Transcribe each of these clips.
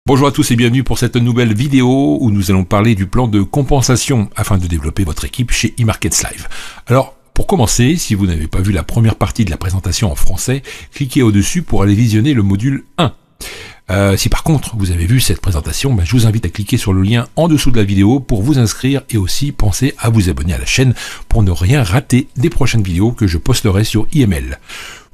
Bonjour à tous et bienvenue pour cette nouvelle vidéo où nous allons parler du plan de compensation afin de développer votre équipe chez eMarkets Live. Alors, pour commencer, si vous n'avez pas vu la première partie de la présentation en français, cliquez au-dessus pour aller visionner le module 1. Si par contre vous avez vu cette présentation, je vous invite à cliquer sur le lien en dessous de la vidéo pour vous inscrire et aussi pensez à vous abonner à la chaîne pour ne rien rater des prochaines vidéos que je posterai sur IML.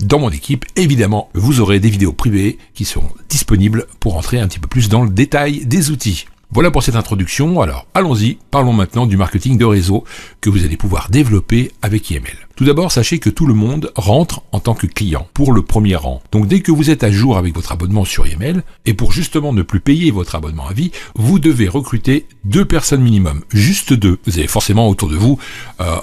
Dans mon équipe, évidemment, vous aurez des vidéos privées qui seront disponibles pour entrer un petit peu plus dans le détail des outils. Voilà pour cette introduction, alors allons-y, parlons maintenant du marketing de réseau que vous allez pouvoir développer avec IML. Tout d'abord, sachez que tout le monde rentre en tant que client pour le premier rang. Donc dès que vous êtes à jour avec votre abonnement sur IML, et pour justement ne plus payer votre abonnement à vie, vous devez recruter 2 personnes minimum, juste 2. Vous avez forcément autour de vous,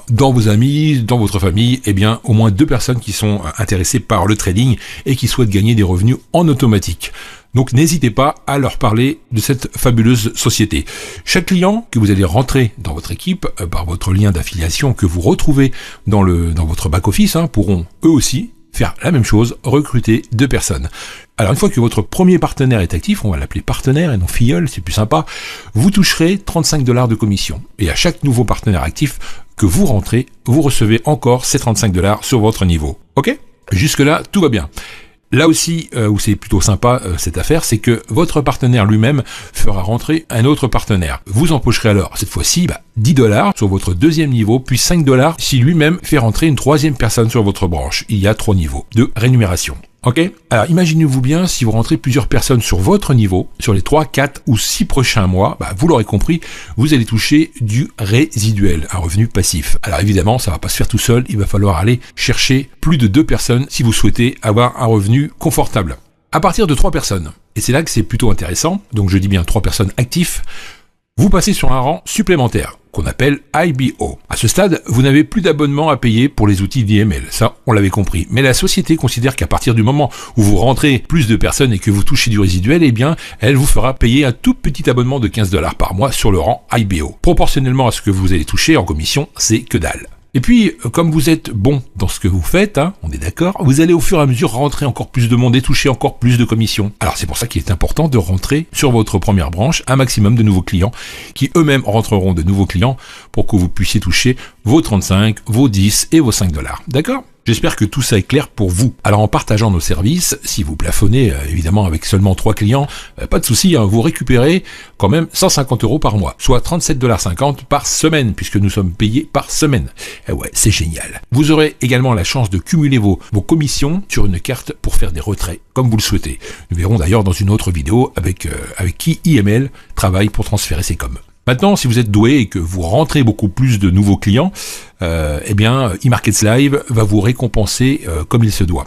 dans vos amis, dans votre famille, au moins 2 personnes qui sont intéressées par le trading et qui souhaitent gagner des revenus en automatique. Donc n'hésitez pas à leur parler de cette fabuleuse société. Chaque client que vous allez rentrer dans votre équipe par votre lien d'affiliation que vous retrouvez dans votre back-office pourront eux aussi faire la même chose, recruter 2 personnes. Alors une fois que votre premier partenaire est actif, on va l'appeler partenaire et non filleul, c'est plus sympa, vous toucherez 35 $ de commission. Et à chaque nouveau partenaire actif que vous rentrez, vous recevez encore ces 35 $ sur votre niveau. Ok ? Jusque-là, tout va bien. Là aussi, où c'est plutôt sympa cette affaire, c'est que votre partenaire lui-même fera rentrer un autre partenaire. Vous empocherez alors, cette fois-ci, 10 $ sur votre deuxième niveau, puis 5 $ si lui-même fait rentrer une troisième personne sur votre branche. Il y a 3 niveaux de rémunération. Ok ? Alors imaginez-vous bien si vous rentrez plusieurs personnes sur votre niveau, sur les 3, 4 ou 6 prochains mois, vous l'aurez compris, vous allez toucher du résiduel, un revenu passif. Alors évidemment, ça va pas se faire tout seul, il va falloir aller chercher plus de 2 personnes si vous souhaitez avoir un revenu confortable. À partir de 3 personnes, et c'est là que c'est plutôt intéressant, donc je dis bien 3 personnes actifs, vous passez sur un rang supplémentaire, qu'on appelle IBO. À ce stade, vous n'avez plus d'abonnement à payer pour les outils d'IML, ça on l'avait compris. Mais la société considère qu'à partir du moment où vous rentrez plus de personnes et que vous touchez du résiduel, elle vous fera payer un tout petit abonnement de 15 $ par mois sur le rang IBO. Proportionnellement à ce que vous allez toucher en commission, c'est que dalle. Et puis, comme vous êtes bon dans ce que vous faites, on est d'accord, vous allez au fur et à mesure rentrer encore plus de monde et toucher encore plus de commissions. Alors c'est pour ça qu'il est important de rentrer sur votre première branche un maximum de nouveaux clients qui eux-mêmes rentreront de nouveaux clients pour que vous puissiez toucher vos 35, vos 10 et vos 5 $. D'accord ? J'espère que tout ça est clair pour vous. Alors en partageant nos services, si vous plafonnez évidemment avec seulement 3 clients, pas de souci, vous récupérez quand même 150 € par mois, soit 37,50 $ par semaine, puisque nous sommes payés par semaine. Ouais, c'est génial. Vous aurez également la chance de cumuler vos commissions sur une carte pour faire des retraits, comme vous le souhaitez. Nous verrons d'ailleurs dans une autre vidéo avec qui IML travaille pour transférer ses coms. Maintenant, si vous êtes doué et que vous rentrez beaucoup plus de nouveaux clients, eMarkets Live va vous récompenser comme il se doit.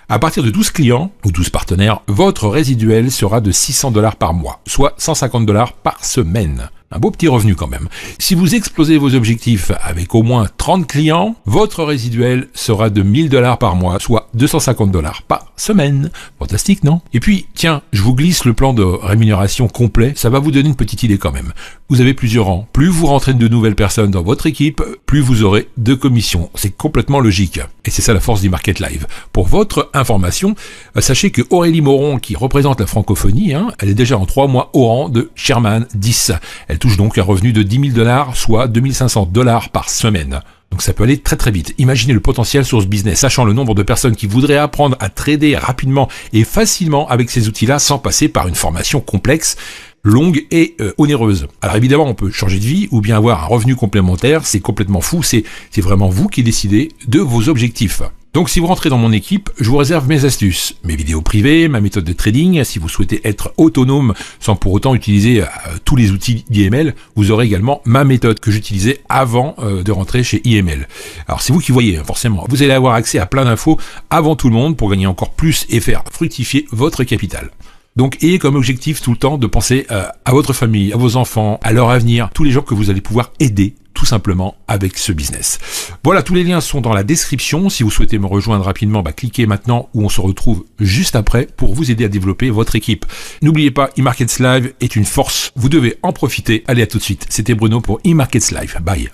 À partir de 12 clients ou 12 partenaires, votre résiduel sera de 600 $ par mois, soit 150 $ par semaine. Un beau petit revenu quand même. Si vous explosez vos objectifs avec au moins 30 clients, votre résiduel sera de 1000 $ par mois, soit 250 $ par semaine. Fantastique, non ? Et puis, tiens, je vous glisse le plan de rémunération complet, ça va vous donner une petite idée quand même. Vous avez plusieurs rangs. Plus vous rentrez de nouvelles personnes dans votre équipe, plus vous aurez de commissions. C'est complètement logique. Et c'est ça la force d'eMarkets Live. Pour votre information, sachez que Aurélie Moron, qui représente la francophonie, elle est déjà en 3 mois au rang de Chairman 10. Elle touche donc un revenu de 10 000 $, soit 2500 $ par semaine. Donc ça peut aller très très vite. Imaginez le potentiel sur ce business, sachant le nombre de personnes qui voudraient apprendre à trader rapidement et facilement avec ces outils-là sans passer par une formation complexe, longue et onéreuse. Alors évidemment, on peut changer de vie ou bien avoir un revenu complémentaire, c'est complètement fou, c'est vraiment vous qui décidez de vos objectifs. Donc si vous rentrez dans mon équipe, je vous réserve mes astuces, mes vidéos privées, ma méthode de trading. Si vous souhaitez être autonome sans pour autant utiliser tous les outils d'IML, vous aurez également ma méthode que j'utilisais avant de rentrer chez IML. Alors c'est vous qui voyez, forcément. Vous allez avoir accès à plein d'infos avant tout le monde pour gagner encore plus et faire fructifier votre capital. Donc ayez comme objectif tout le temps de penser à votre famille, à vos enfants, à leur avenir, tous les gens que vous allez pouvoir aider tout simplement avec ce business. Voilà, tous les liens sont dans la description. Si vous souhaitez me rejoindre rapidement, cliquez maintenant où on se retrouve juste après pour vous aider à développer votre équipe. N'oubliez pas, eMarkets Live est une force. Vous devez en profiter. Allez, à tout de suite. C'était Bruno pour eMarkets Live. Bye.